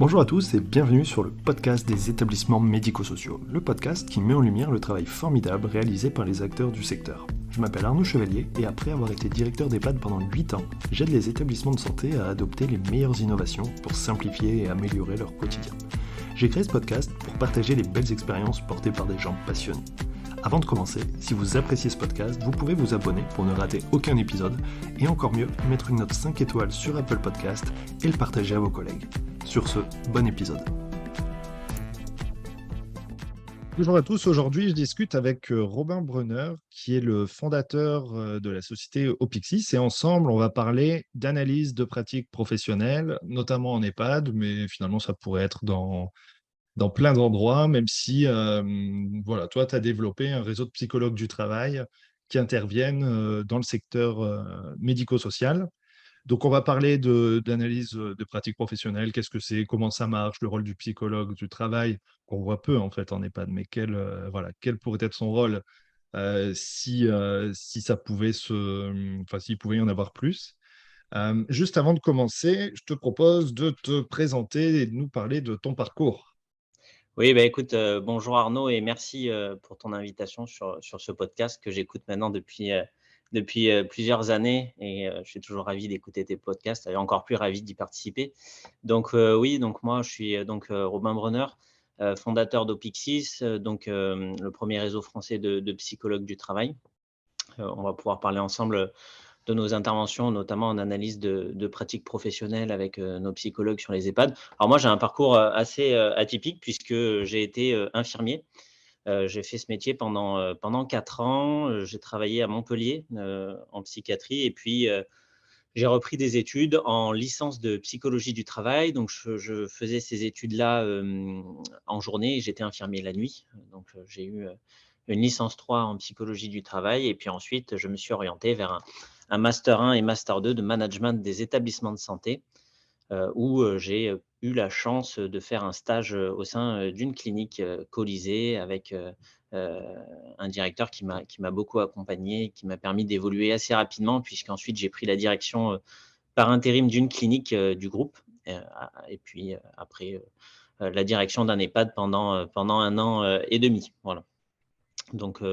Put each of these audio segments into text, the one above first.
Bonjour à tous et bienvenue sur le podcast des établissements médico-sociaux, le podcast qui met en lumière le travail formidable réalisé par les acteurs du secteur. Je m'appelle Arnaud Chevalier et après avoir été directeur d'EHPAD pendant 8 ans, j'aide les établissements de santé à adopter les meilleures innovations pour simplifier et améliorer leur quotidien. J'ai créé ce podcast pour partager les belles expériences portées par des gens passionnés. Avant de commencer, si vous appréciez ce podcast, vous pouvez vous abonner pour ne rater aucun épisode et encore mieux, mettre une note 5 étoiles sur Apple Podcast et le partager à vos collègues. Sur ce, bon épisode. Bonjour à tous, aujourd'hui je discute avec Robin Brunner qui est le fondateur de la société Opixis et ensemble on va parler d'analyse de pratiques professionnelles, notamment en EHPAD, mais finalement ça pourrait être dans plein d'endroits, même si voilà, toi, tu as développé un réseau de psychologues du travail qui interviennent dans le secteur médico-social. Donc, on va parler d'analyse de pratiques professionnelles, qu'est-ce que c'est, comment ça marche, le rôle du psychologue du travail, qu'on voit peu en fait en EHPAD, mais voilà, quel pourrait être son rôle si ça pouvait enfin, s'il pouvait y en avoir plus. Juste avant de commencer, je te propose de te présenter et de nous parler de ton parcours. Oui, bah, écoute, bonjour Arnaud et merci, pour ton invitation sur ce podcast que j'écoute maintenant depuis plusieurs années et je suis toujours ravi d'écouter tes podcasts et encore plus ravi d'y participer. Donc oui, donc moi je suis, Robin Brunner, fondateur d'Opixis, le premier réseau français de psychologues du travail. On va pouvoir parler ensemble de nos interventions, notamment en analyse de pratiques professionnelles avec nos psychologues sur les EHPAD. Alors moi, j'ai un parcours assez atypique puisque j'ai été infirmier. J'ai fait ce métier pendant 4 ans. J'ai travaillé à Montpellier en psychiatrie et puis j'ai repris des études en licence de psychologie du travail. Donc je faisais ces études-là en journée et j'étais infirmier la nuit. Donc j'ai eu une licence 3 en psychologie du travail et puis ensuite je me suis orienté vers un master 1 et master 2 de management des établissements de santé où j'ai eu la chance de faire un stage au sein d'une clinique Colisée avec un directeur qui m'a beaucoup accompagné, qui m'a permis d'évoluer assez rapidement puisqu'ensuite j'ai pris la direction par intérim d'une clinique du groupe et puis après la direction d'un EHPAD pendant 1 an et demi. Voilà. Donc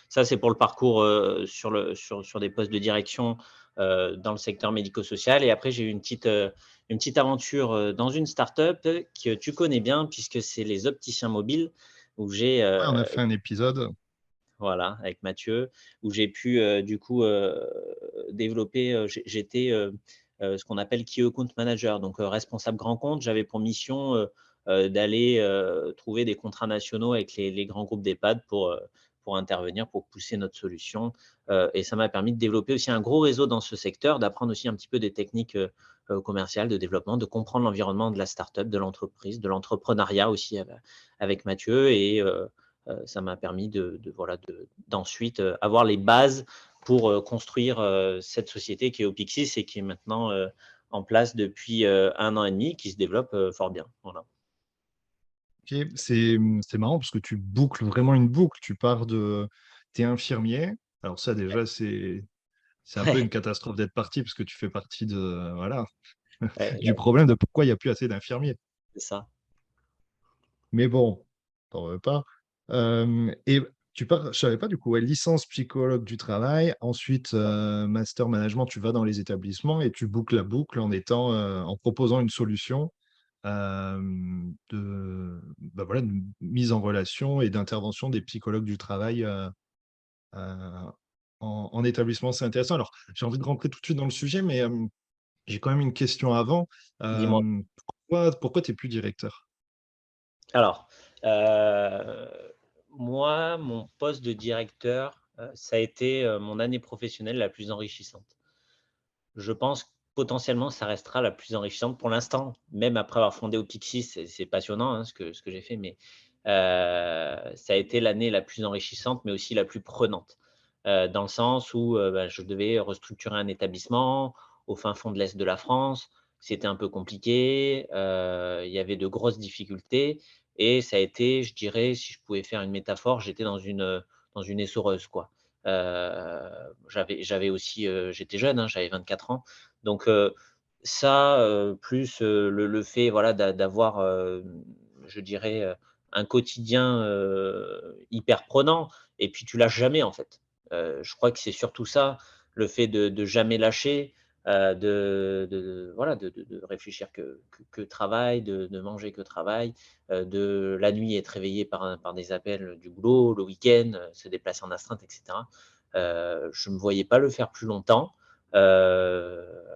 ça, c'est pour le parcours sur des postes de direction dans le secteur médico-social. Et après, j'ai eu une petite aventure dans une start-up que tu connais bien puisque c'est les opticiens mobiles où j'ai Ouais, on a fait un épisode. voilà, avec Mathieu, où j'ai pu du coup développer. J'étais ce qu'on appelle Key Account Manager, donc responsable grand compte. J'avais pour mission d'aller trouver des contrats nationaux avec les grands groupes d'EHPAD pour intervenir, pour pousser notre solution. Et ça m'a permis de développer aussi un gros réseau dans ce secteur, d'apprendre aussi un petit peu des techniques commerciales, de développement, de comprendre l'environnement de la start-up, de l'entreprise, de l'entrepreneuriat aussi avec Mathieu. Et ça m'a permis voilà, d'ensuite avoir les bases pour construire cette société qui est Opixis et qui est maintenant en place depuis 1 an et demi, qui se développe fort bien. Voilà. Ok, c'est marrant parce que tu boucles vraiment une boucle. Tu pars de. T'es infirmier. Alors, ça, déjà, c'est un peu une catastrophe d'être parti parce que tu fais partie voilà, Ouais, du problème de pourquoi il n'y a plus assez d'infirmiers. c'est ça. Mais bon, t'en veux pas. Et tu pars, je savais pas du coup, ouais, licence psychologue du travail, ensuite master management, tu vas dans les établissements et tu boucles la boucle en proposant une solution bah voilà, de mise en relation et d'intervention des psychologues du travail euh, en établissement. C'est intéressant. Alors, j'ai envie de rentrer tout de suite dans le sujet, mais j'ai quand même une question avant. Dis-moi. Pourquoi tu n'es plus directeur? Alors, moi, mon poste de directeur, ça a été mon année professionnelle la plus enrichissante. Je pense que potentiellement, ça restera la plus enrichissante pour l'instant, même après avoir fondé Opixis, c'est passionnant, hein, ce que j'ai fait, mais ça a été l'année la plus enrichissante, mais aussi la plus prenante. Dans le sens où, bah, je devais restructurer un établissement au fin fond de l'est de la France. C'était un peu compliqué, il y avait de grosses difficultés et ça a été, je dirais, si je pouvais faire une métaphore, j'étais dans une essoreuse, quoi. J'avais aussi, j'étais jeune, hein, j'avais 24 ans. Donc, Ça, plus, le fait, voilà, d'avoir, je dirais, un quotidien, hyper prenant et puis tu lâches jamais, en fait. Je crois que c'est surtout ça, le fait de jamais lâcher, voilà, de réfléchir que travail, de manger que travail, de la nuit être réveillé par des appels du boulot, le week-end, se déplacer en astreinte et cetera. Je ne me voyais pas le faire plus longtemps.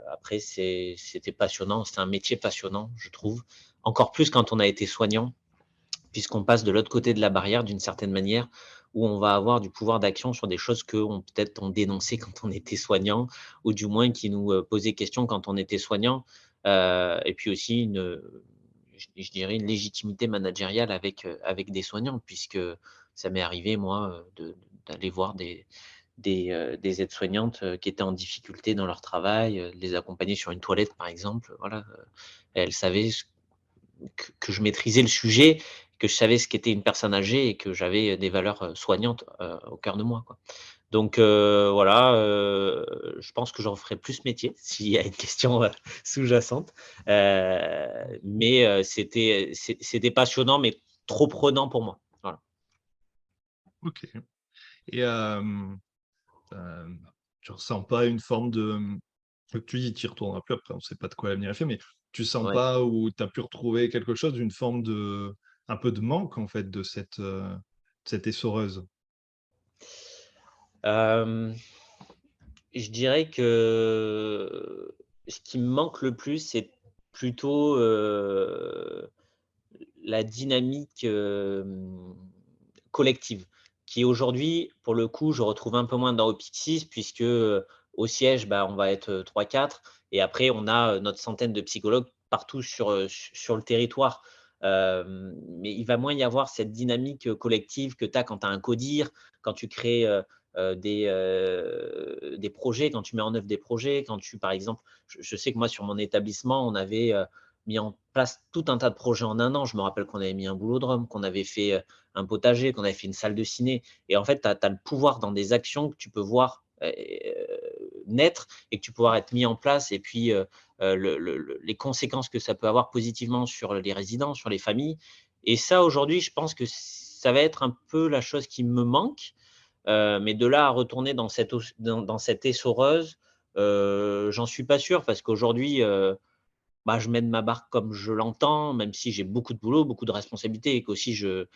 Après, c'était passionnant, c'est un métier passionnant, je trouve. Encore plus quand on a été soignant, puisqu'on passe de l'autre côté de la barrière d'une certaine manière, où on va avoir du pouvoir d'action sur des choses qu'on peut-être on dénonçait quand on était soignant, ou du moins qui nous posaient question quand on était soignant. Et puis aussi je dirais une légitimité managériale avec des soignants, puisque ça m'est arrivé, moi, d'aller voir des aides-soignantes, qui étaient en difficulté dans leur travail, les accompagner sur une toilette, par exemple, voilà, elles savaient que je maîtrisais le sujet, que je savais ce qu'était une personne âgée et que j'avais des valeurs, soignantes, au cœur de moi, quoi. Donc voilà, je pense que j'en ferai plus ce métier s'il y a une question, sous-jacente, mais c'était passionnant mais trop prenant pour moi. Voilà. Ok. Et tu ressens pas une forme de… Tu dis, tu y retourneras plus après, on ne sait pas de quoi l'avenir est fait, mais tu sens Ouais. pas ou tu as pu retrouver quelque chose d'une forme un peu de manque, en fait, de cette essoreuse? Hem Je dirais que ce qui me manque le plus, c'est plutôt, la dynamique, collective qui aujourd'hui, pour le coup, je retrouve un peu moins dans Opixis puisque, au siège, bah, on va être, 3-4 et après on a, notre centaine de psychologues partout sur le territoire. Mais il va moins y avoir cette dynamique, collective que tu as quand tu as un CODIR, quand tu crées, des projets, quand tu mets en œuvre des projets, quand tu par exemple, je sais que moi sur mon établissement, on avait, mis en place tout un tas de projets en un an. Je me rappelle qu'on avait mis un boulodrome, qu'on avait fait, un potager, qu'on avait fait une salle de ciné et en fait, tu as le pouvoir dans des actions que tu peux voir, naître et que tu peux voir être mis en place et puis, les conséquences que ça peut avoir positivement sur les résidents, sur les familles et ça aujourd'hui, je pense que ça va être un peu la chose qui me manque, mais de là à retourner dans cette essoreuse, j'en suis pas sûr parce qu'aujourd'hui, bah, je mène ma barque comme je l'entends, même si j'ai beaucoup de boulot, beaucoup de responsabilités et qu'aussi je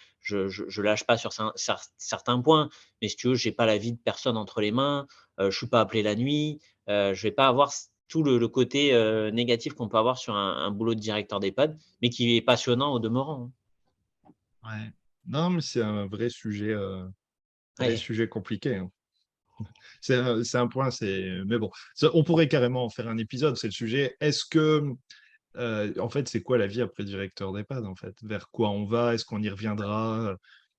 lâche pas sur certains points. Mais si tu veux, j'ai pas la vie de personne entre les mains, je suis pas appelé la nuit, je vais pas avoir tout le côté, négatif qu'on peut avoir sur un boulot de directeur d'EHPAD, mais qui est passionnant au demeurant, hein. Ouais. Non, mais c'est un vrai Ouais, sujet compliqué, hein. C'est un point, mais bon, on pourrait carrément en faire un épisode, c'est le sujet. Est-ce que, en fait, c'est quoi la vie après directeur d'EHPAD, en fait? Vers quoi on va? Est-ce qu'on y reviendra?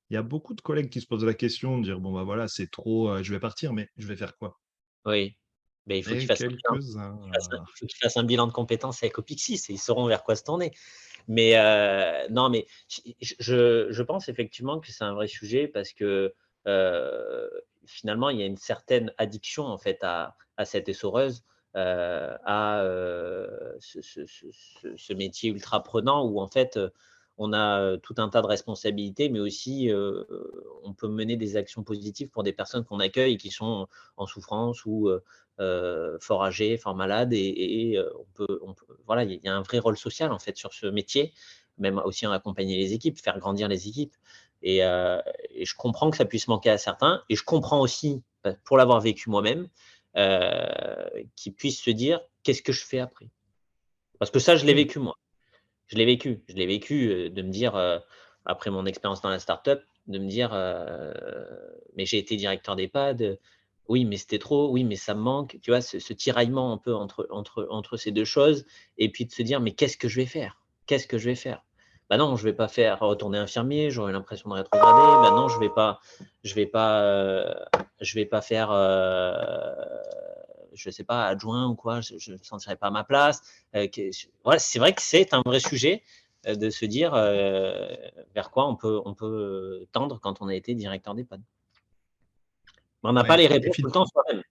Il y a beaucoup de collègues qui se posent la question de dire, bon, bah voilà, c'est trop, je vais partir, mais je vais faire quoi? oui. Beh, il faut qu'ils Et fassent un bilan. quelques-uns, Il faut qu'ils fassent un bilan de compétences avec Opixis et ils sauront vers quoi se tourner. Mais non, mais je pense effectivement que c'est un vrai sujet parce que, finalement, il y a une certaine addiction, en fait, à cette essoreuse, à, ce métier ultra prenant où, en fait, on a, tout un tas de responsabilités, mais aussi, on peut mener des actions positives pour des personnes qu'on accueille et qui sont en souffrance ou, fort âgées, fort malades et on peut voilà, il y a un vrai rôle social, en fait, sur ce métier, même aussi en accompagner les équipes, faire grandir les équipes et heu et je comprends que ça puisse manquer à certains et je comprends aussi, pour l'avoir vécu moi-même, qu'ils puissent se dire: «Qu'est-ce que je fais après?» Parce que ça, je l'ai oui. vécu moi. Je l'ai vécu, de me dire, après mon expérience dans la start-up, de me dire, «Mais j'ai été directeur d'EHPAD, oui, mais c'était trop, oui, mais ça me manque». Tu vois? Ce tiraillement un peu entre ces 2 choses et puis de se dire: «Mais qu'est-ce que je vais faire? Qu'est-ce que je vais faire?» Bah non, je vais pas faire retourner infirmier, j'aurais l'impression de rétrograder. Bah non, je vais pas, je vais pas faire, je sais pas, adjoint ou quoi, je ne me sentirais pas à ma place. Ouais, c'est vrai que c'est un vrai sujet, de se dire, vers quoi on peut tendre quand on a été directeur d'EHPAD. Mais on n'a pas Ouais. les Et réponses tout puis, le temps soi-même.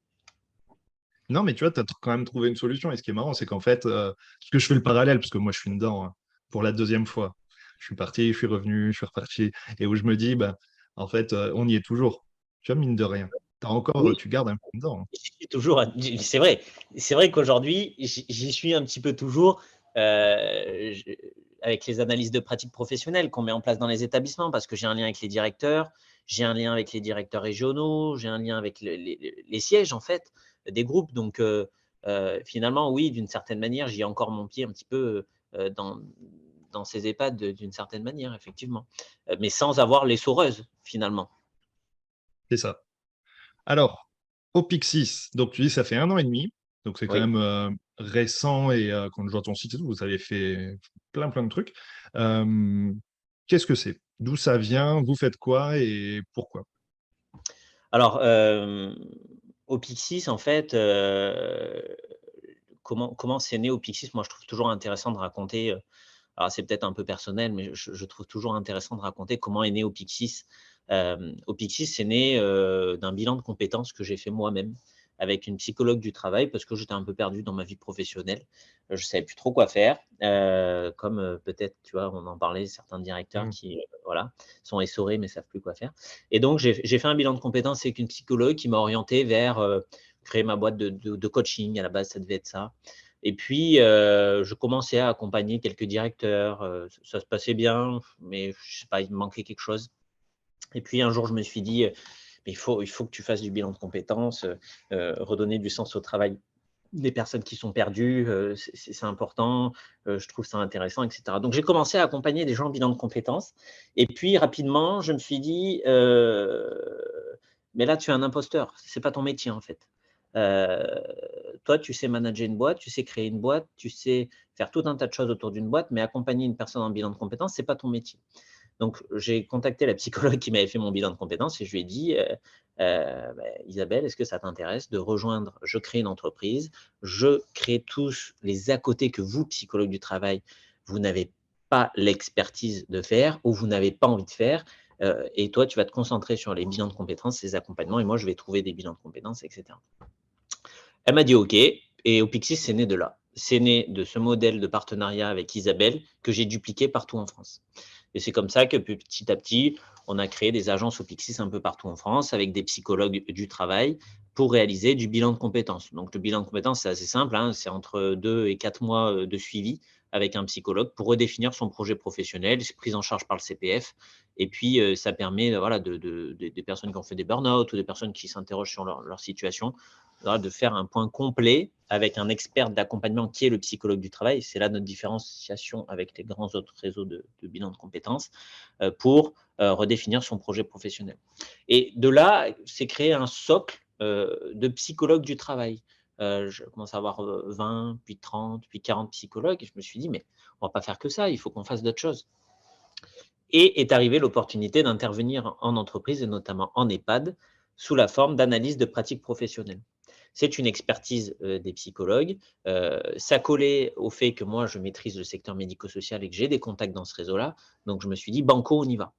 Non, mais tu vois, tu as quand même trouvé une solution. Et ce qui est marrant, c'est qu'en fait, parce que je fais le parallèle, parce que moi, je suis dedans hein, pour la deuxième fois. Je suis parti, je suis revenu, je suis reparti. Et où je me dis, bah, en fait, on y est toujours. Tu vois, mine de rien. Oui, Tu gardes un peu dedans. Hein. j'y suis toujours. C'est vrai qu'aujourd'hui, j'y suis un petit peu toujours. Je avec les analyses de pratiques professionnelles qu'on met en place dans les établissements, parce que j'ai un lien avec les directeurs, j'ai un lien avec les directeurs régionaux, j'ai un lien avec les sièges, en fait, des groupes. Donc, finalement, oui, d'une certaine manière, j'y ai encore mon pied un petit peu, dans ces EHPAD d'une certaine manière, effectivement, mais sans avoir l'essoreuse, finalement. C'est ça. Alors, au Pixis, donc tu dis ça fait 1 an et demi. Donc c'est quand Oui. même récent et quand je vois ton site et tout, vous avez fait plein de trucs. Euh, Qu'est-ce que c'est? D'où ça vient? Vous faites quoi et pourquoi? Alors, au Pixis, en fait, comment c'est né au Pixis? Moi, je trouve toujours intéressant de raconter, alors c'est peut-être un peu personnel, mais je trouve toujours intéressant de raconter comment est né au Pixis. Au Pixis, c'est né, d'un bilan de compétences que j'ai fait moi-même avec une psychologue du travail parce que j'étais un peu perdu dans ma vie professionnelle. Je savais plus trop quoi faire, comme, peut-être, tu vois, on en parlait, certains directeurs Hmm. qui, voilà, sont essorés mais savent plus quoi faire. Et donc j'ai fait un bilan de compétences avec une psychologue qui m'a orienté vers, créer ma boîte de coaching. À la base, ça devait être ça. Et puis, je commençais à accompagner quelques directeurs, ça se passait bien, mais je sais pas, il me manquait quelque chose. Et puis un jour, je me suis dit: «Mais il faut que tu fasses du bilan de compétences, redonner du sens au travail des personnes qui sont perdues, c'est important, je trouve ça intéressant» et cetera. Donc j'ai commencé à accompagner des gens en bilan de compétences et puis rapidement, je me suis dit: «Mais là, tu es un imposteur, c'est pas ton métier, en fait. Heu, Toi, tu sais manager une boîte, tu sais créer une boîte, tu sais faire tout un tas de choses autour d'une boîte, mais accompagner une personne en bilan de compétences, c'est pas ton métier». Donc, j'ai contacté la psychologue qui m'avait fait mon bilan de compétences et je lui ai dit, bah, «Isabelle, est-ce que ça t'intéresse de rejoindre?» Je crée une entreprise, je crée tous les à côté que vous, psychologue du travail, vous n'avez pas l'expertise de faire ou vous n'avez pas envie de faire, et toi, tu vas te concentrer sur les bilans de compétences, les accompagnements et moi, je vais trouver des bilans de compétences et cetera. Elle m'a dit: «OK» et Opixis, c'est né de là. C'est né de ce modèle de partenariat avec Isabelle que j'ai dupliqué partout en France. Et c'est comme ça que petit à petit, on a créé des agences Opixis un peu partout en France avec des psychologues du travail pour réaliser du bilan de compétences. Donc le bilan de compétences, c'est assez simple, hein, c'est entre 2 et 4 mois, de suivi avec un psychologue pour redéfinir son projet professionnel, c'est pris en charge par le CPF et puis, ça permet, voilà, des personnes qui ont fait des burn-out ou des personnes qui s'interrogent sur leur situation, voilà, de faire un point complet avec un expert d'accompagnement qui est le psychologue du travail. C'est là notre différenciation avec les grands autres réseaux de bilan de compétences, pour redéfinir son projet professionnel. Et de là, c'est créé un socle de psychologues du travail. Je commence à avoir 20, puis 30, puis 40 psychologues. Et je me suis dit, mais on ne va pas faire que ça, il faut qu'on fasse d'autres choses. Et est arrivée l'opportunité d'intervenir en entreprise et notamment en EHPAD sous la forme d'analyse de pratiques professionnelles. C'est une expertise des psychologues. Ça collait au fait que moi, je maîtrise le secteur médico-social et que j'ai des contacts dans ce réseau-là. Donc, je me suis dit, banco, on y va.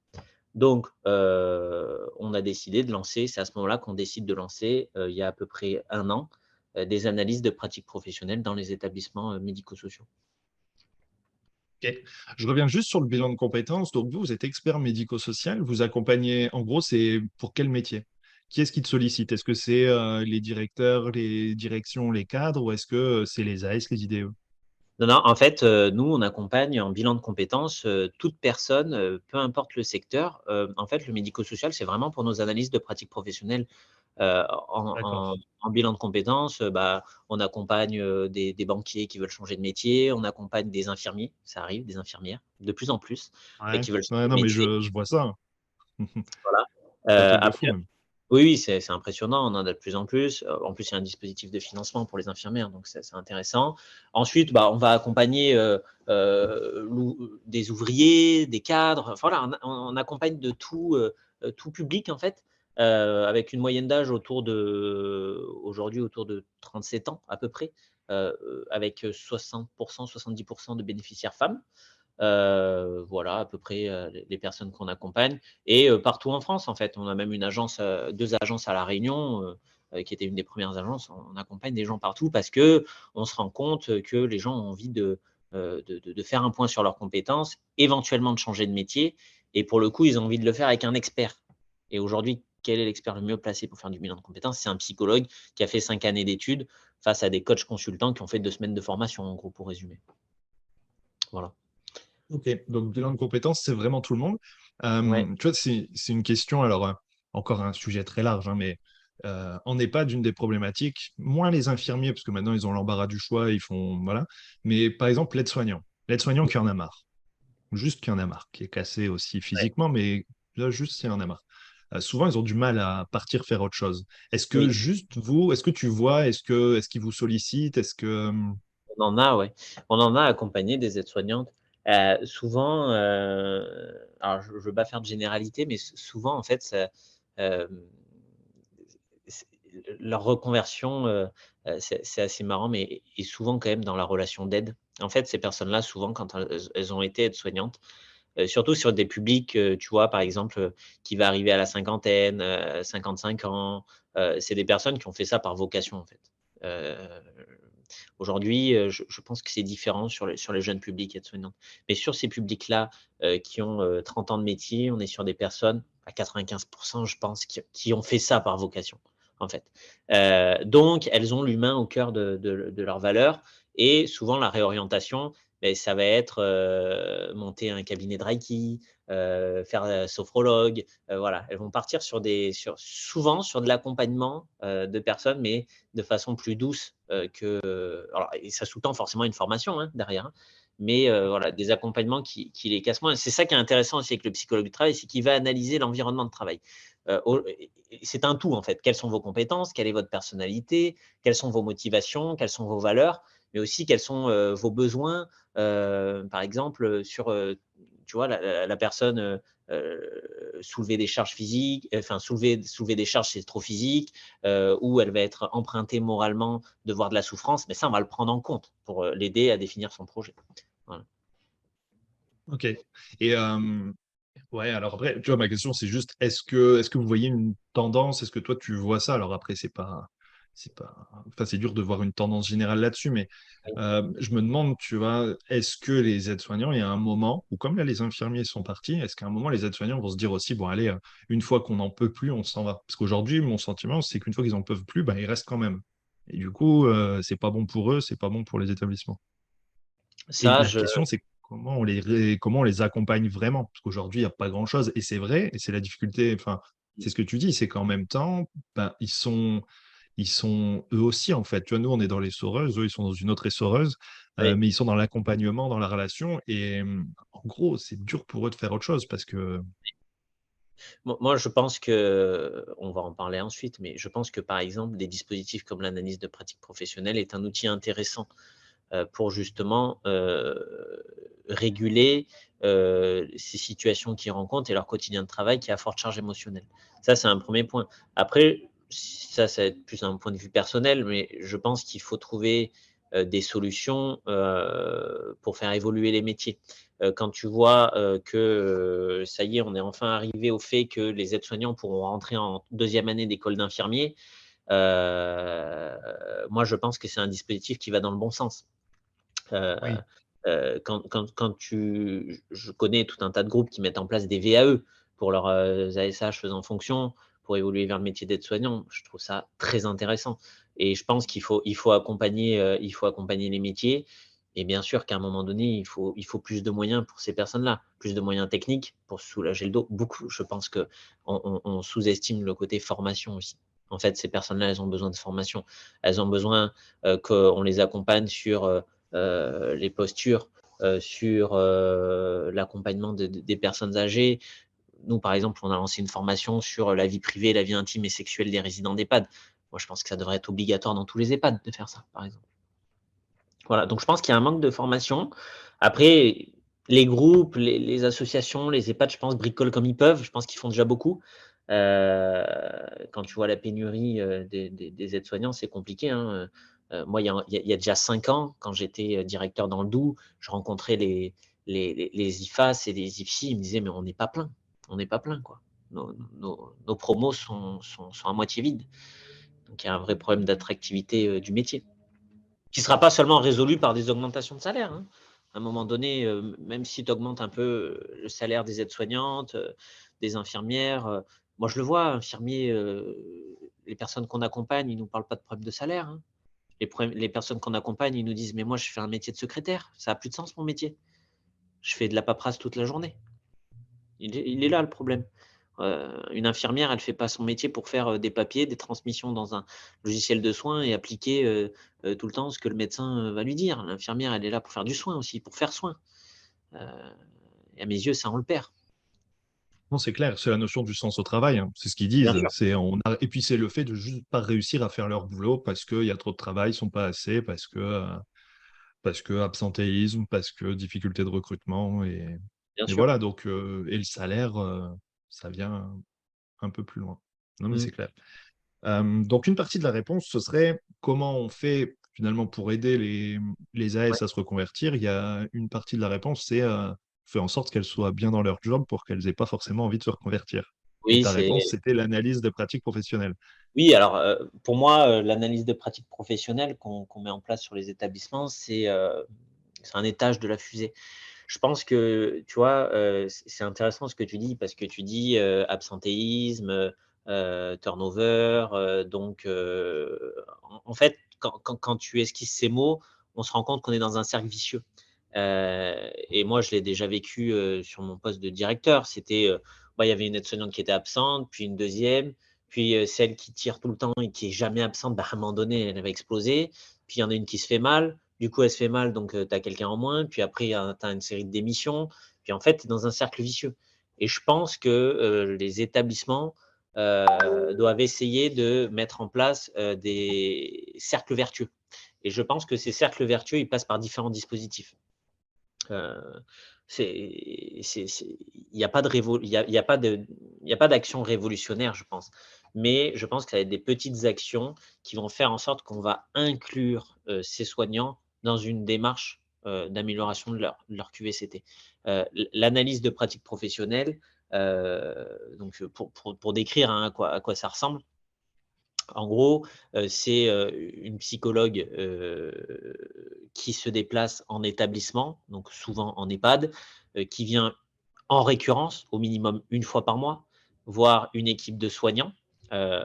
Donc, on a décidé de lancer, c'est à ce moment-là qu'on décide de lancer, il y a à peu près 1 an, des analyses de pratiques professionnelles dans les établissements médico-sociaux. Ok. Je reviens juste sur le bilan de compétences. Donc, vous êtes expert médico-social. Vous accompagnez, en gros, c'est pour quel métier? Qui est-ce qui te sollicite? Est-ce que c'est les directeurs, les directions, les cadres ou est-ce que c'est les AS, les IDE? Non, non, en fait, nous, on accompagne en bilan de compétences, toute personne, peu importe le secteur. En fait, le médico-social, c'est vraiment pour nos analyses de pratiques professionnelles. D'accord. En bilan de compétences, bah, on accompagne, des banquiers qui veulent changer de métier, on accompagne des infirmiers, ça arrive, des infirmières, de plus en plus, Ouais. qui veulent Ouais, changer de non, mais métier, je vois ça. voilà. C'est un truc de fou, Après même. oui, oui, c'est impressionnant, on en a de plus en plus. En plus, il y a un dispositif de financement pour les infirmières, donc c'est intéressant. Ensuite, bah, on va accompagner, des ouvriers, des cadres, enfin voilà, on accompagne de tout public en fait, avec une moyenne d'âge aujourd'hui autour de 37 ans à peu près, avec 60 70 de bénéficiaires femmes. Voilà à peu près, les personnes qu'on accompagne et partout en France, en fait. On a même 2 agences à La Réunion, qui était une des premières agences, on accompagne des gens partout parce qu'on se rend compte que les gens ont envie de faire un point sur leurs compétences, éventuellement de changer de métier. Et pour le coup, ils ont envie de le faire avec un expert. Et aujourd'hui, quel est l'expert le mieux placé pour faire du bilan de compétences? C'est un psychologue qui a fait 5 années d'études face à des coachs consultants qui ont fait 2 semaines de formation, en gros, pour résumer. Voilà. Ok, donc bilan de compétences, c'est vraiment tout le monde. Ouais, Tu vois, c'est une question, alors encore un sujet très large, hein, mais en EHPAD, une des problématiques, moins les infirmiers, parce que maintenant ils ont l'embarras du choix, ils font, voilà, mais par exemple l'aide-soignant. L'aide-soignant qui en a marre, juste qui en a marre, qui est cassé aussi ouais, physiquement, mais là, juste qui en a marre. Souvent, ils ont du mal à partir faire autre chose. Est-ce que oui, juste vous, est-ce que tu vois, est-ce qu'ils vous sollicitent, est-ce que... on en a, ouais. On en a accompagné des aides-soignantes. Souvent, alors je ne veux pas faire de généralité, mais souvent, en fait, hem, c'est leur reconversion, c'est assez marrant, mais est souvent quand même dans la relation d'aide. En fait, ces personnes-là, souvent, quand elles ont été aides-soignantes, surtout sur des publics, tu vois, par exemple, qui va arriver à la cinquantaine, 55 ans, c'est des personnes qui ont fait ça par vocation, en fait. Heu, Aujourd'hui, je pense que c'est différent sur les jeunes publics aides-soignantes. Mais sur ces publics-là, qui ont, 30 ans de métier, on est sur des personnes, à 95 je pense, qui ont fait ça par vocation, en fait. Donc elles ont l'humain au cœur de leurs valeurs et souvent la réorientation, beh, ça va être, monter un cabinet de reiki, faire, sophrologue, voilà. Elles vont partir souvent sur de l'accompagnement, de personnes, mais de façon plus douce, alors et ça sous-tend forcément une formation, hein, derrière, hein, mais voilà, des accompagnements qui les cassent moins. C'est ça qui est intéressant aussi avec le psychologue du travail, c'est qu'il va analyser l'environnement de travail. C'est un tout en fait. Quelles sont vos compétences? Quelle est votre personnalité? Quelles sont vos motivations? Quelles sont vos valeurs? Mais aussi quels sont, vos besoins? Par exemple, tu vois la personne, soulever des charges physiques, enfin soulever des charges, c'est trop physique, où elle va être empruntée moralement de voir de la souffrance, mais ça, on va le prendre en compte pour, l'aider à définir son projet. Voilà. Ok. Et ouais, alors après, tu vois, ma question, c'est juste, est-ce que vous voyez une tendance? Est-ce que toi, tu vois ça? Alors après, enfin, c'est dur de voir une tendance générale là-dessus, mais Oui, je me demande, tu vois, est-ce que les aides-soignants, il y a un moment, ou comme là, les infirmiers sont partis, est-ce qu'à un moment, les aides-soignants vont se dire aussi, bon, allez, une fois qu'on n'en peut plus, on s'en va? Parce qu'aujourd'hui, mon sentiment, c'est qu'une fois qu'ils n'en peuvent plus, ben, ils restent quand même. Et du coup, c'est pas bon pour eux, c'est pas bon pour les établissements. Et ça la je question, c'est comment on les accompagne vraiment? Parce qu'aujourd'hui, il n'y a pas grand-chose. Et c'est vrai, et c'est la difficulté, enfin, c'est ce que tu dis, c'est qu'en même temps, ben, ils sont eux aussi, en fait. Tu vois, nous, on est dans les soreuses, eux, ils sont dans une autre essoreuse, oui. mais ils sont dans l'accompagnement, dans la relation. Et en gros, c'est dur pour eux de faire autre chose parce que, Moi, je pense que, on va en parler ensuite, mais je pense que, par exemple, des dispositifs comme l'analyse de pratique professionnelle est un outil intéressant, pour justement, réguler, ces situations qu'ils rencontrent et leur quotidien de travail qui est à forte charge émotionnelle. Ça, c'est un premier point. Après, ça va être plus un point de vue personnel, mais je pense qu'il faut trouver, des solutions, pour faire évoluer les métiers. Quand tu vois, que, ça y est, on est enfin arrivé au fait que les aides-soignants pourront rentrer en deuxième année d'école d'infirmier, moi, je pense que c'est un dispositif qui va dans le bon sens. Heu oui, quand je connais tout un tas de groupes qui mettent en place des VAE pour leurs, ASH faisant fonction, pour évoluer vers le métier d'aide-soignant. Je trouve ça très intéressant et je pense il faut accompagner les métiers et bien sûr qu'à un moment donné, il faut plus de moyens pour ces personnes-là, plus de moyens techniques pour se soulager le dos. Beaucoup, je pense qu'on on sous-estime le côté formation aussi. En fait, ces personnes-là, elles ont besoin de formation. Elles ont besoin, qu'on les accompagne sur, les postures, sur, l'accompagnement des personnes âgées. Nous, par exemple, on a lancé une formation sur la vie privée, la vie intime et sexuelle des résidents d'EHPAD. Moi, je pense que ça devrait être obligatoire dans tous les EHPAD de faire ça, par exemple. Voilà, donc je pense qu'il y a un manque de formation. Après, les groupes, les associations, les EHPAD, je pense, bricolent comme ils peuvent. Je pense qu'ils font déjà beaucoup. Heu, Quand tu vois la pénurie, des aides-soignants, c'est compliqué, hein, moi, il y a déjà 5 ans, quand j'étais, directeur dans le Doubs, je rencontrais les IFAS et les IFSI, ils me disaient: «Mais on n'est pas plein, on n'est pas plein, quoi. Nos promos sont à moitié vides». Donc, il y a un vrai problème d'attractivité du métier, qui ne sera pas seulement résolu par des augmentations de salaire, hein. À un moment donné, même si tu augmentes un peu le salaire des aides-soignantes, des infirmières, moi je le vois, infirmiers, les personnes qu'on accompagne, ils ne nous parlent pas de problème de salaire, hein. Les personnes qu'on accompagne, ils nous disent: «Mais moi, je fais un métier de secrétaire, ça a plus de sens mon métier. Je fais de la paperasse toute la journée». Il est là le problème. Une infirmière, elle ne fait pas son métier pour faire, des papiers, des transmissions dans un logiciel de soins et appliquer, tout le temps ce que le médecin, va lui dire. L'infirmière, elle est là pour faire du soin aussi, pour faire soin. Heu et à mes yeux, ça, on le perd. Non, c'est clair, c'est la notion du sens au travail, hein. C'est ce qu'ils Bien disent. sûr. Et puis c'est le fait de juste pas réussir à faire leur boulot parce qu'il y a trop de travail, ils sont pas assez, parce que absentéisme, parce que difficulté de recrutement. Bien Et sûr. voilà, donc, et le salaire, ça vient un peu plus loin. Non, mais Mmh. c'est clair. Donc, une partie de la réponse, ce serait comment on fait finalement pour aider les Ouais. AS à se reconvertir. Il y a une partie de la réponse, c'est faire en sorte qu'elles soient bien dans leur job pour qu'elles n'aient pas forcément envie de se reconvertir. Et Oui, ta c'est réponse, c'était l'analyse de pratiques professionnelles. oui, alors, pour moi, l'analyse de pratique professionnelle qu'on met en place sur les établissements, c'est un étage de la fusée. Je pense que, tu vois, c'est intéressant ce que tu dis parce que tu dis, absentéisme, turnover, donc en fait, quand tu esquisses ces mots, on se rend compte qu'on est dans un cercle vicieux. Et moi, je l'ai déjà vécu, sur mon poste de directeur. C'était, bah, il y avait une aide-soignante qui était absente, puis une deuxième, puis, celle qui tire tout le temps et qui est jamais absente, bah, à un moment donné, elle va exploser. Puis il y en a une qui se fait mal, du coup, elle se fait mal, donc tu as quelqu'un en moins, puis après, tu as une série de démissions, puis en fait, tu es dans un cercle vicieux. Et je pense que, les établissements, doivent essayer de mettre en place, des cercles vertueux. Et je pense que ces cercles vertueux, ils passent par différents dispositifs. Heu, il y a pas de révo il y a pas de il y a pas d'action révolutionnaire, je pense. Mais je pense que ça va être des petites actions qui vont faire en sorte qu'on va inclure, ces soignants dans une démarche, d'amélioration de leur QVCT. L'analyse de pratiques professionnelles, donc, pour décrire, hein, à quoi ça ressemble, en gros, c'est, une psychologue, qui se déplace en établissement, donc souvent en EHPAD, qui vient en récurrence, au minimum une fois par mois, voir une équipe de soignants, heu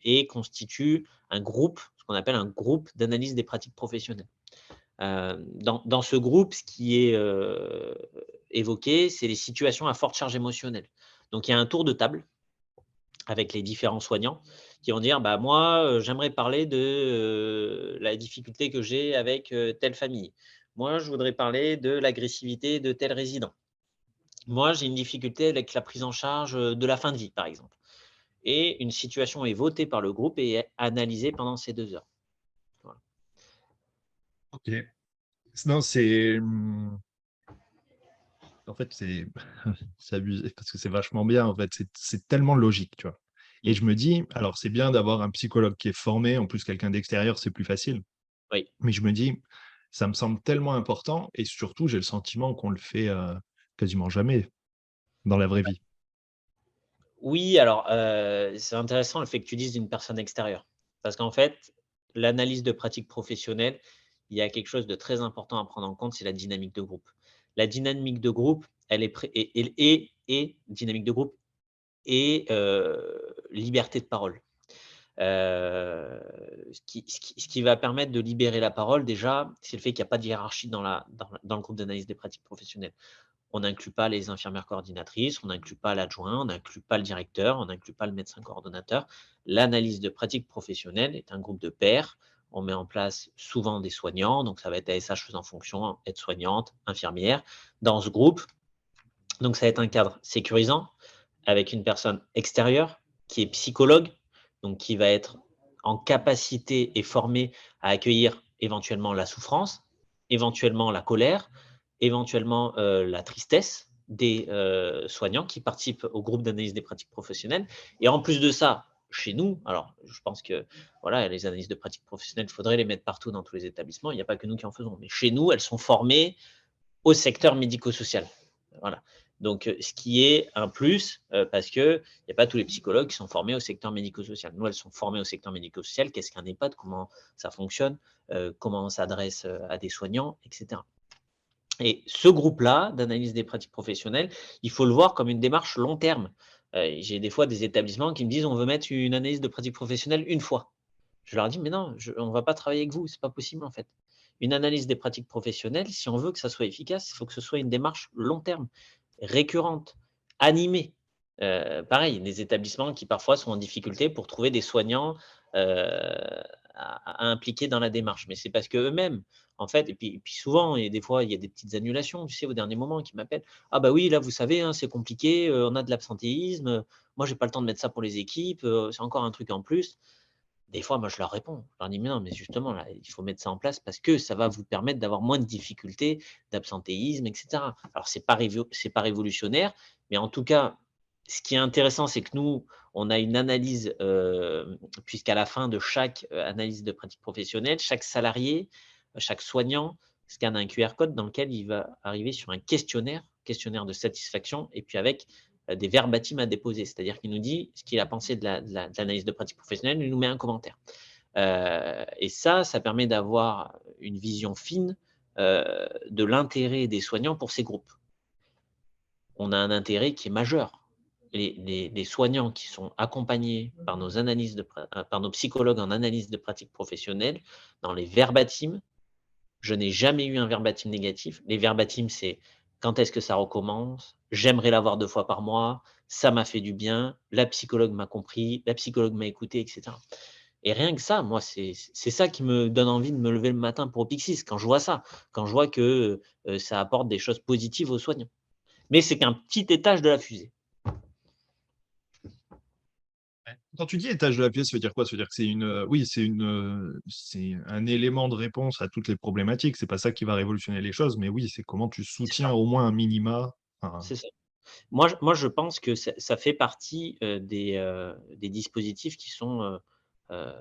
et constitue un groupe, ce qu'on appelle un groupe d'analyse des pratiques professionnelles. Dans ce groupe, ce qui est, évoqué, c'est les situations à forte charge émotionnelle. Donc il y a un tour de table avec les différents soignants qui vont dire: «Bah, moi, j'aimerais parler de, la difficulté que j'ai avec, telle famille. Moi, je voudrais parler de l'agressivité de tel résident. Moi, j'ai une difficulté avec la prise en charge, de la fin de vie», par exemple. Et une situation est votée par le groupe et est analysée pendant ces 2 heures. Voilà. Ok. Non, c'est. En fait, c'est abusé parce que c'est vachement bien. En fait, c'est tellement logique, tu vois. Et Mmh. je me dis, alors c'est bien d'avoir un psychologue qui est formé, en plus quelqu'un d'extérieur, c'est plus facile. Oui. Mais je me dis, ça me semble tellement important et surtout, j'ai le sentiment qu'on le fait quasiment jamais dans la vraie vie. Oui, alors, c'est intéressant le fait que tu dises d'une personne extérieure. Parce qu'en fait, l'analyse de pratique professionnelle, il y a quelque chose de très important à prendre en compte, c'est la dynamique de groupe. La dynamique de groupe, elle est pré et dynamique de groupe et liberté de parole. Ce qui va permettre de libérer la parole déjà, c'est le fait qu'il y a pas de hiérarchie dans le groupe d'analyse des pratiques professionnelles. On n'inclut pas les infirmières coordinatrices, on n'inclut pas l'adjoint, on n'inclut pas le directeur, on n'inclut pas le médecin coordonnateur. L'analyse de pratique professionnelle est un groupe de pairs. On met en place souvent des soignants, donc ça va être ASH faisant fonction, aide-soignante, infirmière, dans ce groupe. Donc ça va être un cadre sécurisant avec une personne extérieure qui est psychologue, donc qui va être en capacité et formée à accueillir éventuellement la souffrance, éventuellement la colère, éventuellement la tristesse des soignants qui participent au groupe d'analyse des pratiques professionnelles. Et en plus de ça, chez nous, alors je pense que voilà, les analyses de pratiques professionnelles, il faudrait les mettre partout dans tous les établissements. Il n'y a pas que nous qui en faisons, mais chez nous, elles sont formées au secteur médico-social. Voilà. Donc, ce qui est un plus, parce qu'il n'y a pas tous les psychologues qui sont formés au secteur médico-social. Nous, elles sont formées au secteur médico-social. Qu'est-ce qu'un EHPAD? Comment ça fonctionne? Comment on s'adresse à des soignants, etc. Et ce groupe-là d'analyse des pratiques professionnelles, il faut le voir comme une démarche long terme. J'ai des fois des établissements qui me disent: «On veut mettre une analyse de pratique professionnelle une fois». Je leur dis: «Mais non, on ne va pas travailler avec vous, c'est pas possible en fait». Une analyse des pratiques professionnelles, si on veut que ça soit efficace, il faut que ce soit une démarche long terme, récurrente, animée. Pareil, des établissements qui parfois sont en difficulté pour trouver des soignants, à impliquer dans la démarche. Mais c'est parce qu'eux-mêmes, en fait, et puis souvent, et des fois, il y a des petites annulations, tu sais, au dernier moment, qui m'appellent: «Ah bah oui, là, vous savez, hein, c'est compliqué, on a de l'absentéisme, moi j'ai pas le temps de mettre ça pour les équipes, c'est encore un truc en plus». Des fois, moi, je leur réponds. Je leur dis: «Mais non, mais justement, là, il faut mettre ça en place parce que ça va vous permettre d'avoir moins de difficultés, d'absentéisme, et cetera». Alors c'est pas révolutionnaire, mais en tout cas, ce qui est intéressant, c'est que nous, on a une analyse, puisqu'à la fin de chaque, analyse de pratique professionnelle, chaque salarié, chaque soignant scanne un QR code dans lequel il va arriver sur un questionnaire de satisfaction, et puis avec des verbatims à déposer. C'est-à-dire qu'il nous dit ce qu'il a pensé de l'analyse de pratique professionnelle, il nous met un commentaire. Et ça permet d'avoir une vision fine de l'intérêt des soignants pour ces groupes. On a un intérêt qui est majeur. Les soignants qui sont accompagnés par par nos psychologues en analyse de pratique professionnelle, dans les verbatims, je n'ai jamais eu un verbatim négatif. Les verbatims, c'est: «Quand est-ce que ça recommence? J'aimerais l'avoir 2 fois par mois. Ça m'a fait du bien. La psychologue m'a compris. La psychologue m'a écouté», et cetera. Et rien que ça, moi, c'est ça qui me donne envie de me lever le matin pour Opixis, quand je vois ça, quand je vois que, ça apporte des choses positives aux soignants. Mais c'est qu'un petit étage de la fusée. Ouais. Quand tu dis étage de la pièce, ça veut dire quoi? Ça veut dire que c'est oui, c'est un élément de réponse à toutes les problématiques. C'est pas ça qui va révolutionner les choses, mais oui, c'est comment tu C'est soutiens ça, au moins un minima. Enfin, c'est ça. Moi, je pense que ça fait partie, des dispositifs qui sont, heu,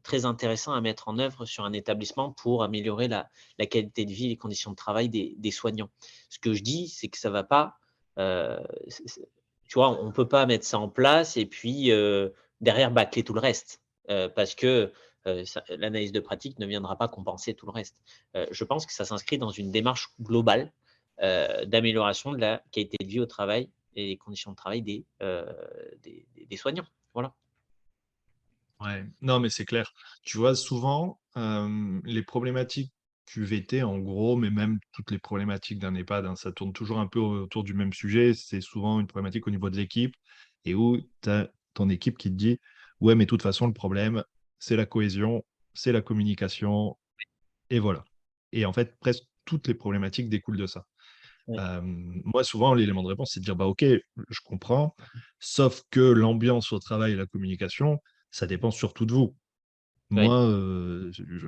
très intéressants à mettre en œuvre sur un établissement pour améliorer la qualité de vie et les conditions de travail des soignants. Ce que je dis, c'est que ça va pas, c'est tu vois, on peut pas mettre ça en place et puis, derrière bâcler tout le reste, parce que, l'analyse de pratique ne viendra pas compenser tout le reste. Je pense que ça s'inscrit dans une démarche globale, d'amélioration de la qualité de vie au travail et des conditions de travail des soignants. Voilà. ouais, non, mais c'est clair. Tu vois, souvent, les problématiques QVT, en gros, mais même toutes les problématiques d'un EHPAD, hein, ça tourne toujours un peu autour du même sujet. C'est souvent une problématique au niveau de l'équipe et où tu as ton équipe qui te dit: «Ouais, mais de toute façon, le problème, c'est la cohésion, c'est la communication et voilà». Et en fait, presque toutes les problématiques découlent de ça. Oui, Moi, souvent, l'élément de réponse, c'est de dire: «Bah, OK, je comprends, sauf que l'ambiance au travail et la communication, ça dépend surtout de vous. oui, Moi, je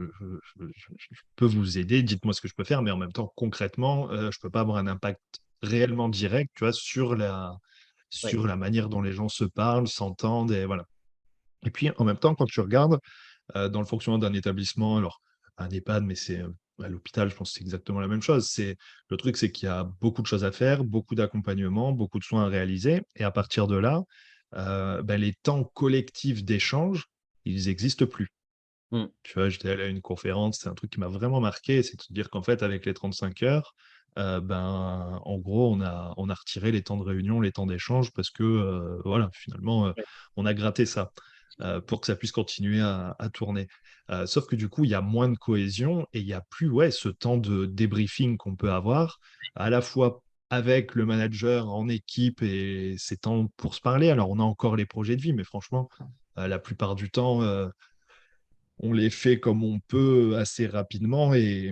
peux vous aider, dites-moi ce que je peux faire, mais en même temps, concrètement, je peux pas avoir un impact réellement direct, tu vois, oui, sur la manière dont les gens se parlent, s'entendent et voilà». Et puis, en même temps, quand tu regardes, dans le fonctionnement d'un établissement, alors un EHPAD, mais c'est, à l'hôpital, je pense que c'est exactement la même chose. Le truc, c'est qu'il y a beaucoup de choses à faire, beaucoup d'accompagnement, beaucoup de soins à réaliser et à partir de là, les temps collectifs d'échange, ils existent plus. mmh, Tu vois, j'étais allé à une conférence, c'est un truc qui m'a vraiment marqué, c'est de se dire qu'en fait, avec les 35 heures, en gros, on a retiré les temps de réunion, les temps d'échange parce que, voilà, finalement, oui, on a gratté ça, pour que ça puisse continuer à tourner. Sauf que du coup, il y a moins de cohésion et il y a plus, ouais, ce temps de débriefing qu'on peut avoir, à la fois avec le manager en équipe et ces temps pour se parler. Alors, on a encore les projets de vie, mais franchement, la plupart du temps, on les fait comme on peut assez rapidement et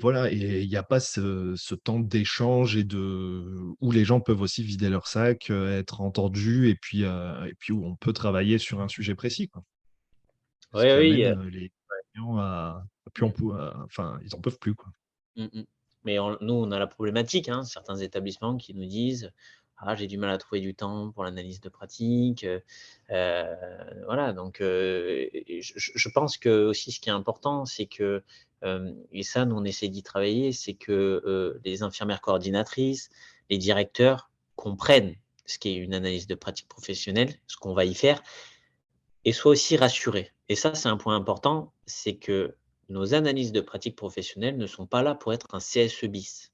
voilà, et il n'y a pas ce temps d'échange où les gens peuvent aussi vider leur sac, être entendus et puis où on peut travailler sur un sujet précis, quoi. Ce oui, qui oui, amène, les clients à plus en pou à enfin, ils en peuvent plus, quoi. mmh mh. Mais nous, on a la problématique, hein, certains établissements qui nous disent: «Ah, j'ai du mal à trouver du temps pour l'analyse de pratique», voilà, donc et je pense que aussi ce qui est important, c'est que, Et ça, nous, on essaie d'y travailler, c'est que les infirmières coordinatrices, les directeurs comprennent ce qu'est une analyse de pratique professionnelle, ce qu'on va y faire, et soient aussi rassurés. Et ça, c'est un point important, c'est que nos analyses de pratique professionnelle ne sont pas là pour être un CSE bis.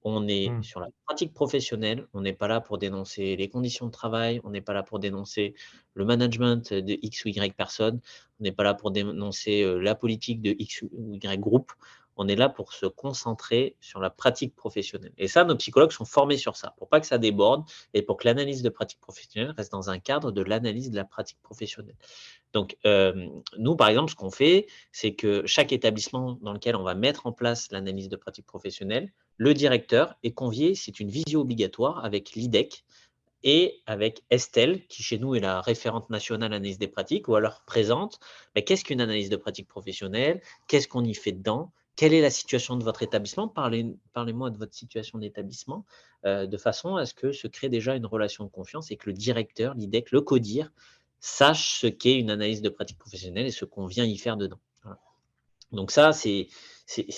On est Hmm. sur la pratique professionnelle, on n'est pas là pour dénoncer les conditions de travail, on n'est pas là pour dénoncer le management de X ou Y personnes, on n'est pas là pour dénoncer la politique de X ou Y groupe. On est là pour se concentrer sur la pratique professionnelle. Et ça, nos psychologues sont formés sur ça, pour pas que ça déborde et pour que l'analyse de pratique professionnelle reste dans un cadre de l'analyse de la pratique professionnelle. Donc, nous, par exemple, ce qu'on fait, c'est que chaque établissement dans lequel on va mettre en place l'analyse de pratique professionnelle, le directeur est convié, c'est une visio obligatoire avec l'IDEC et avec Estelle, qui chez nous est la référente nationale analyse des pratiques, ou alors présente, mais qu'est-ce qu'une analyse de pratique professionnelle? Qu'est-ce qu'on y fait dedans? Quelle est la situation de votre établissement? Parlez-moi de votre situation d'établissement, de façon à ce que se crée déjà une relation de confiance et que le directeur, l'IDEC, le CODIR, sache ce qu'est une analyse de pratique professionnelle et ce qu'on vient y faire dedans. Voilà. Donc ça, c'est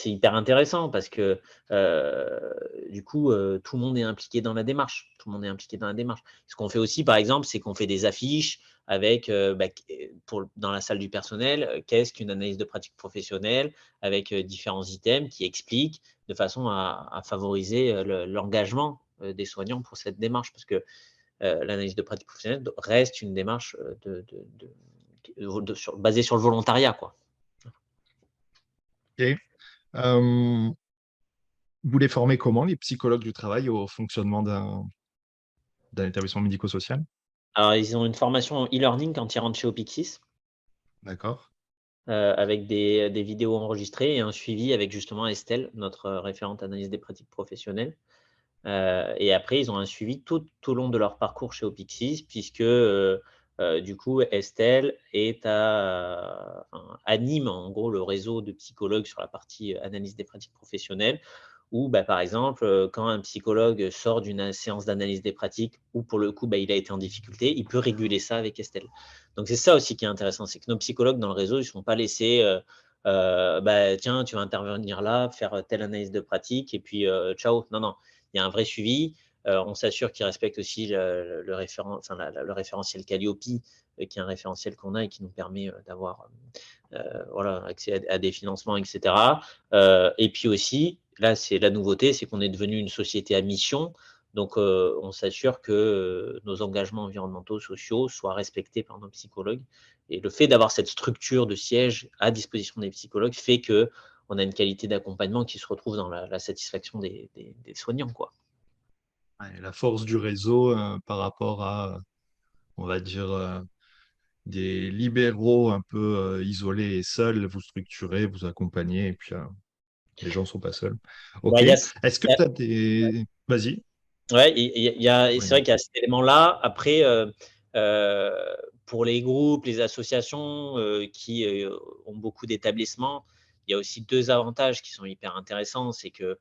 hyper intéressant parce que du coup, tout le monde est impliqué dans la démarche. Tout le monde est impliqué dans la démarche. Ce qu'on fait aussi, par exemple, c'est qu'on fait des affiches avec, dans la salle du personnel, qu'est-ce qu'une analyse de pratique professionnelle avec différents items qui expliquent de façon à favoriser l'engagement des soignants pour cette démarche. Parce que l'analyse de pratique professionnelle reste une démarche basée sur le volontariat, quoi. Ok. Euh, vous les formez comment, les psychologues du travail, au fonctionnement d'un établissement médico-social? Alors, ils ont une formation en e-learning quand ils rentrent chez Opixis, D'accord. avec des vidéos enregistrées et un suivi avec justement Estelle, notre référente analyse des pratiques professionnelles. Et après, ils ont un suivi tout au long de leur parcours chez Opixis, puisque du coup, Estelle anime en gros le réseau de psychologues sur la partie analyse des pratiques professionnelles. Ou par exemple, quand un psychologue sort d'une séance d'analyse des pratiques ou pour le coup, il a été en difficulté, il peut réguler ça avec Estelle. Donc c'est ça aussi qui est intéressant, c'est que nos psychologues dans le réseau, ils ne sont pas laissés, «Tiens, tu vas intervenir là, faire telle analyse de pratique et puis, ciao». Non, non, il y a un vrai suivi. On s'assure qu'ils respectent aussi le référentiel Calliope, qui est un référentiel qu'on a et qui nous permet d'avoir voilà, accès à des financements, etc. Et puis aussi, là, c'est la nouveauté, c'est qu'on est devenu une société à mission. Donc, on s'assure que nos engagements environnementaux, sociaux soient respectés par nos psychologues. Et le fait d'avoir cette structure de siège à disposition des psychologues fait que on a une qualité d'accompagnement qui se retrouve dans la satisfaction des soignants, quoi. Ouais, la force du réseau par rapport à, on va dire, des libéraux un peu isolés et seuls, vous structurez, vous accompagnez, et puis les gens ne sont pas seuls. Bah, Ok. il y a, Est-ce que tu as des... Vas-y. ouais, et Oui, c'est vrai qu'il y a cet élément-là. Après, heu, pour les groupes, les associations, qui, ont beaucoup d'établissements, il y a aussi 2 avantages qui sont hyper intéressants. C'est que,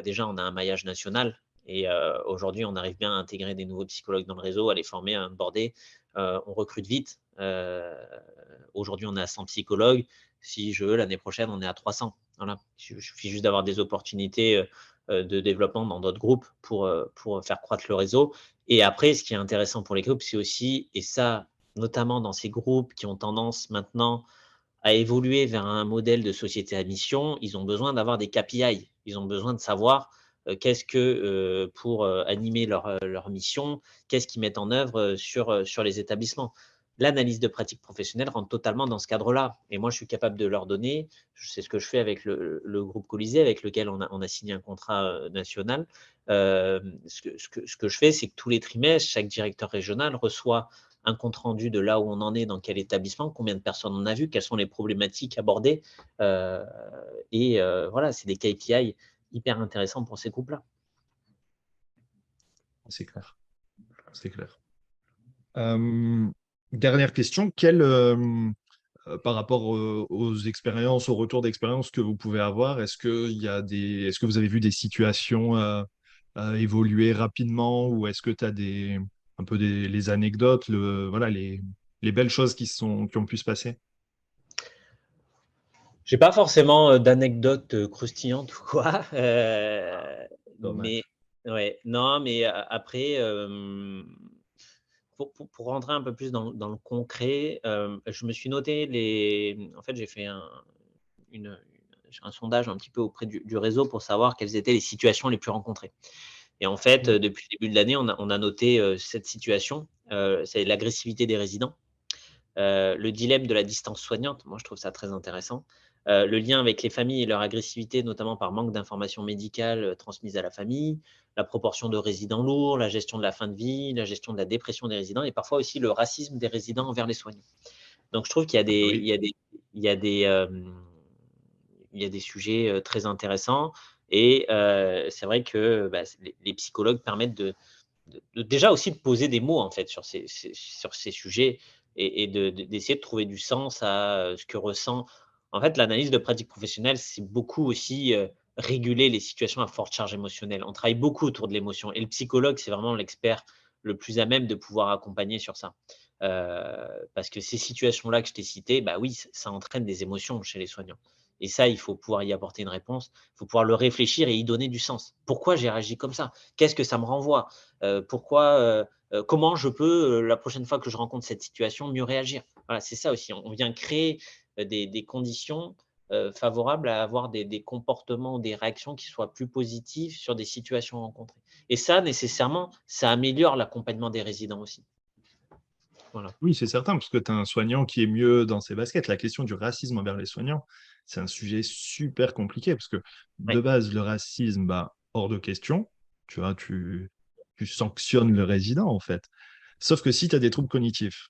déjà, on a un maillage national et aujourd'hui, on arrive bien à intégrer des nouveaux psychologues dans le réseau, à les former, à onboarder. On recrute vite. Aujourd'hui, on est à 100 psychologues. Si je veux, l'année prochaine, on est à 300. Voilà. Il suffit juste d'avoir des opportunités, de développement dans d'autres groupes pour faire croître le réseau. Et après, ce qui est intéressant pour les groupes, c'est aussi, et ça, notamment dans ces groupes qui ont tendance maintenant à évoluer vers un modèle de société à mission, ils ont besoin d'avoir des KPI. Ils ont besoin de savoir qu'est-ce que, pour animer leur mission, qu'est-ce qu'ils mettent en œuvre sur les établissements. L'analyse de pratique professionnelle rentre totalement dans ce cadre-là. Et moi, je suis capable de leur donner, c'est ce que je fais avec le groupe Colisée, avec lequel on a signé un contrat national. Ce que je fais, c'est que tous les trimestres, chaque directeur régional reçoit un compte rendu de là où on en est, dans quel établissement, combien de personnes on a vu, quelles sont les problématiques abordées. Euh, et voilà, c'est des KPI hyper intéressants pour ces groupes-là. c'est clair. C'est clair. Euh, Dernière question, par rapport aux expériences, au retour d'expérience que vous pouvez avoir, est-ce que vous avez vu des situations évoluer rapidement ou est-ce que tu as un peu les anecdotes, voilà, les belles choses qui ont pu se passer? J'ai pas forcément d'anecdotes croustillantes ou quoi, mais Dommage. ouais, non, mais après, pour rentrer un peu plus dans le concret, je me suis noté en fait, j'ai fait une, un sondage un petit peu auprès du réseau pour savoir quelles étaient les situations les plus rencontrées. Et en fait, Oui, depuis le début de l'année, on a noté 7 situations. C'est l'agressivité des résidents, le dilemme de la distance soignante, moi je trouve ça très intéressant. Le lien avec les familles et leur agressivité, notamment par manque d'informations médicales transmises à la famille, la proportion de résidents lourds, la gestion de la fin de vie, la gestion de la dépression des résidents et parfois aussi le racisme des résidents envers les soignants. Donc je trouve qu'il y a des, il oui, y a des, il y a des, il y a des sujets très intéressants et c'est vrai que bah, les psychologues permettent déjà aussi de poser des mots en fait sur ces sujets et d'essayer de trouver du sens à ce que ressent. En fait, l'analyse de pratique professionnelle, c'est beaucoup aussi réguler les situations à forte charge émotionnelle. On travaille beaucoup autour de l'émotion et le psychologue, c'est vraiment l'expert le plus à même de pouvoir accompagner sur ça. Parce que ces situations-là que je t'ai citées, bah oui, ça entraîne des émotions chez les soignants. Et ça, il faut pouvoir y apporter une réponse. Il faut pouvoir le réfléchir et y donner du sens. Pourquoi j'ai réagi comme ça? Qu'est-ce que ça me renvoie? Pourquoi, comment je peux, la prochaine fois que je rencontre cette situation, mieux réagir? Voilà, c'est ça aussi. On vient créer, des conditions, favorables à avoir des comportements, des réactions qui soient plus positives sur des situations rencontrées. Et ça, nécessairement, ça améliore l'accompagnement des résidents aussi. Voilà. oui, c'est certain, parce que tu as un soignant qui est mieux dans ses baskets. La question du racisme envers les soignants, c'est un sujet super compliqué, parce que de Oui, base, le racisme, bah, hors de question. Tu vois, tu sanctionnes le résident, en fait. Sauf que si tu as des troubles cognitifs,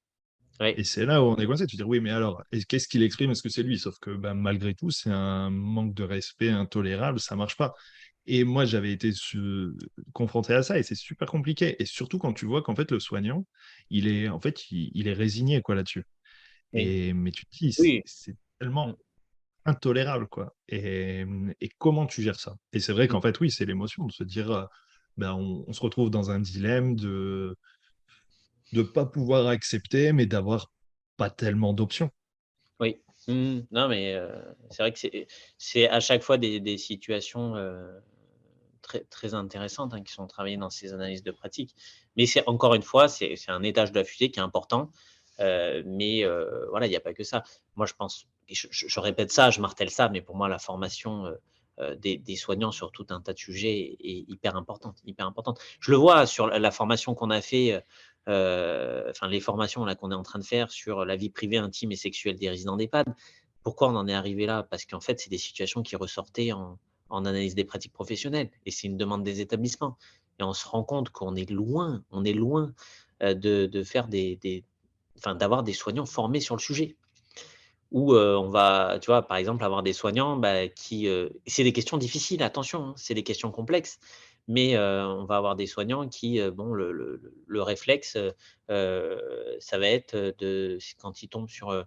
oui, et c'est là où on est coincé, tu te dis, oui, mais alors, qu'est-ce qu'il exprime? Est-ce que c'est lui? Sauf que bah, malgré tout, c'est un manque de respect intolérable, ça marche pas. Et moi, j'avais été confronté à ça et c'est super compliqué. Et surtout quand tu vois qu'en fait, le soignant, il est résigné quoi là-dessus. oui, Mais tu te dis, oui. c'est Mmh, tellement intolérable quoi. Et comment tu gères ça? Et c'est vrai mmh, qu'en fait, oui, c'est l'émotion de se dire, ben, on se retrouve dans un dilemme de pas pouvoir accepter, mais d'avoir pas tellement d'options. oui. Mmh. Non, mais c'est vrai que c'est à chaque fois des situations, très très intéressantes, hein, qui sont travaillées dans ces analyses de pratique. Mais c'est encore une fois, c'est un étage de la fusée qui est important, mais voilà, il y a pas que ça. Moi, je pense et je répète ça, je martèle ça, mais pour moi, la formation, des soignants sur tout un tas de sujets est hyper importante, hyper importante. Je le vois sur la formation qu'on a fait, enfin les formations là qu'on est en train de faire sur la vie privée, intime et sexuelle des résidents d'EHPAD. Pourquoi on en est arrivé là? Parce qu'en fait, c'est des situations qui ressortaient en analyse des pratiques professionnelles et c'est une demande des établissements et on se rend compte qu'on est loin, de faire enfin, d'avoir des soignants formés sur le sujet. Où, on va, tu vois, par exemple, avoir des soignants, bah, c'est des questions difficiles, attention, hein, c'est des questions complexes, mais on va avoir des soignants qui, bon, le réflexe, ça va être, c'est quand ils tombent sur un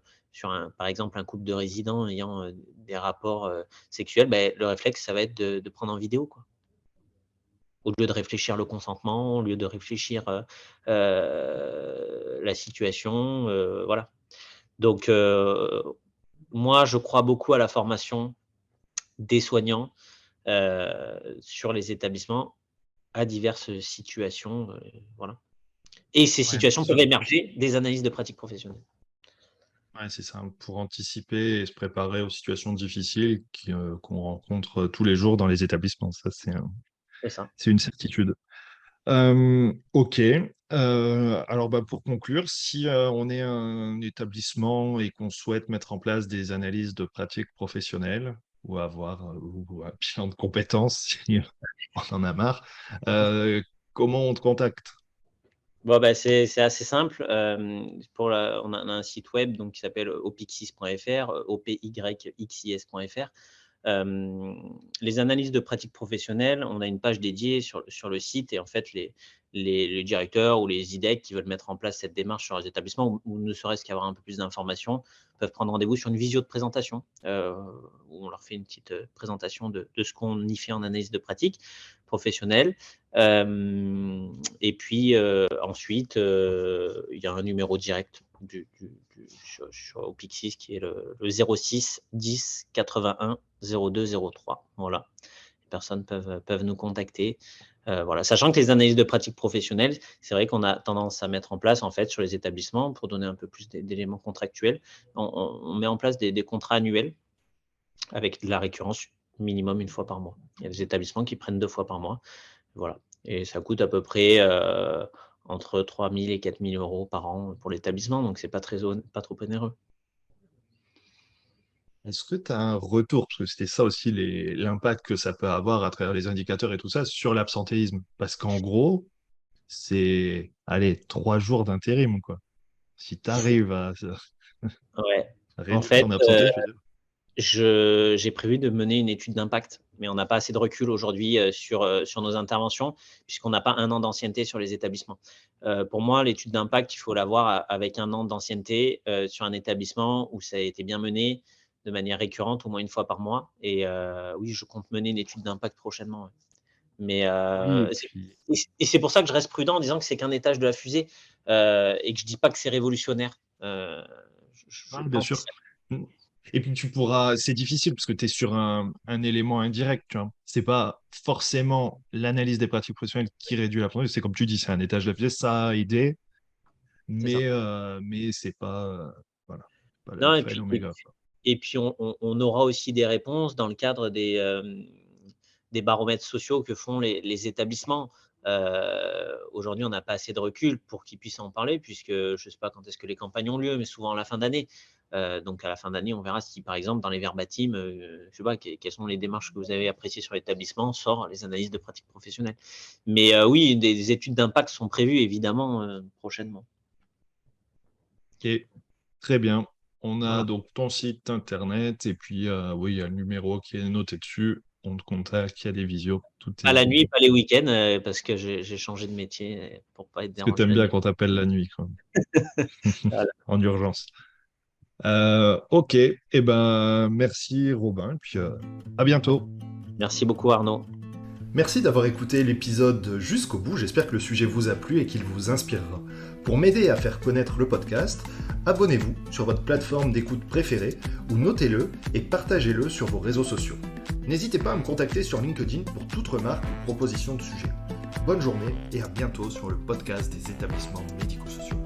par exemple, un couple de résidents ayant, des rapports, sexuels, beh, le réflexe, ça va être de prendre en vidéo, quoi. Au lieu de réfléchir le consentement, au lieu de réfléchir, la situation, voilà. Donc moi, je crois beaucoup à la formation des soignants, sur les établissements à diverses situations, voilà et ces Ouais, situations peuvent émerger des analyses de pratiques professionnelles. ouais, c'est ça, pour anticiper et se préparer aux situations difficiles qu'on rencontre tous les jours dans les établissements. Ça, C'est ça. c'est une certitude. Ok. Alors, bah, pour conclure, si on est un établissement et qu'on souhaite mettre en place des analyses de pratiques professionnelles ou avoir ou un bilan de compétences, si on en a marre, euh, comment on te contacte? Bon, bah, c'est assez simple, on a un site web donc qui s'appelle opixis.fr, opyxis.fr. Les analyses de pratiques professionnelles, on a une page dédiée sur le site et en fait, les directeurs ou les IDEC qui veulent mettre en place cette démarche sur les établissements ou ne serait-ce qu'avoir un peu plus d'informations, peuvent prendre rendez-vous sur une visio de présentation, où on leur fait une petite, présentation de ce qu'on y fait en analyse de pratique professionnelle. Et puis, ensuite, il y a un numéro direct sur Opixis, qui est le 06 10 81 02 03. Voilà. Les personnes peuvent nous contacter. Voilà. Sachant que les analyses de pratique professionnelle, c'est vrai qu'on a tendance à mettre en place en fait sur les établissements, pour donner un peu plus d'éléments contractuels, on met en place des contrats annuels avec de la récurrence minimum une fois par mois. Il y a des établissements qui prennent 2 fois par mois. Voilà. Et ça coûte à peu près entre 3 000 et 4 000 euros par an pour l'établissement, donc c'est pas trop onéreux. Est-ce que tu as un retour, parce que c'était ça aussi l'impact que ça peut avoir à travers les indicateurs et tout ça, sur l'absentéisme? Parce qu'en gros, c'est, allez, 3 jours d'intérim, quoi. Si tu arrives à Ouais. En réduire fait, ton absentéisme, je veux dire. j'ai prévu de mener une étude d'impact, mais on n'a pas assez de recul aujourd'hui sur nos interventions, puisqu'on n'a pas 1 an d'ancienneté sur les établissements. Pour moi, l'étude d'impact, il faut l'avoir avec 1 an d'ancienneté sur un établissement où ça a été bien mené de manière récurrente, au moins 1 fois par mois. Et oui, je compte mener une étude d'impact prochainement. Ouais. Mais Oui, et puis, c'est pour ça que je reste prudent en disant que c'est qu'un étage de la fusée et que je dis pas que c'est révolutionnaire. Je bien pense que sûr. Et puis tu pourras, c'est difficile parce que tu es sur un élément indirect, tu vois. C'est pas forcément l'analyse des pratiques professionnelles qui réduit l'absentéisme, c'est comme tu dis, c'est un étage de la fusée, ça a aidé, c'est ça. mais c'est pas, voilà, pas Non, l'alpha et l'oméga, quoi. et puis on aura aussi des réponses dans le cadre des baromètres sociaux que font les établissements. Aujourd'hui, on n'a pas assez de recul pour qu'ils puissent en parler, puisque je ne sais pas quand est-ce que les campagnes ont lieu, mais souvent à la fin d'année. Donc à la fin d'année, on verra si, par exemple, dans les verbatims, je sais pas, quelles sont les démarches que vous avez appréciées sur l'établissement, sort les analyses de pratiques professionnelles. Mais oui, des études d'impact sont prévues, évidemment, prochainement. Ok, très bien. On a Voilà. donc ton site internet et puis oui, il y a le numéro qui est noté dessus. On te contacte, il y a des visios, tout Pas est. la nuit, pas les week-ends, parce que j'ai changé de métier pour pas être Ce que tu dérangé aimes la bien nuit. quand t'appelles la nuit, quoi. Voilà. En urgence. Ok, eh ben merci Robin, et puis à bientôt. Merci beaucoup, Arnaud. Merci d'avoir écouté l'épisode jusqu'au bout, j'espère que le sujet vous a plu et qu'il vous inspirera. Pour m'aider à faire connaître le podcast, abonnez-vous sur votre plateforme d'écoute préférée ou notez-le et partagez-le sur vos réseaux sociaux. N'hésitez pas à me contacter sur LinkedIn pour toute remarque ou proposition de sujet. Bonne journée et à bientôt sur le podcast des établissements médico-sociaux.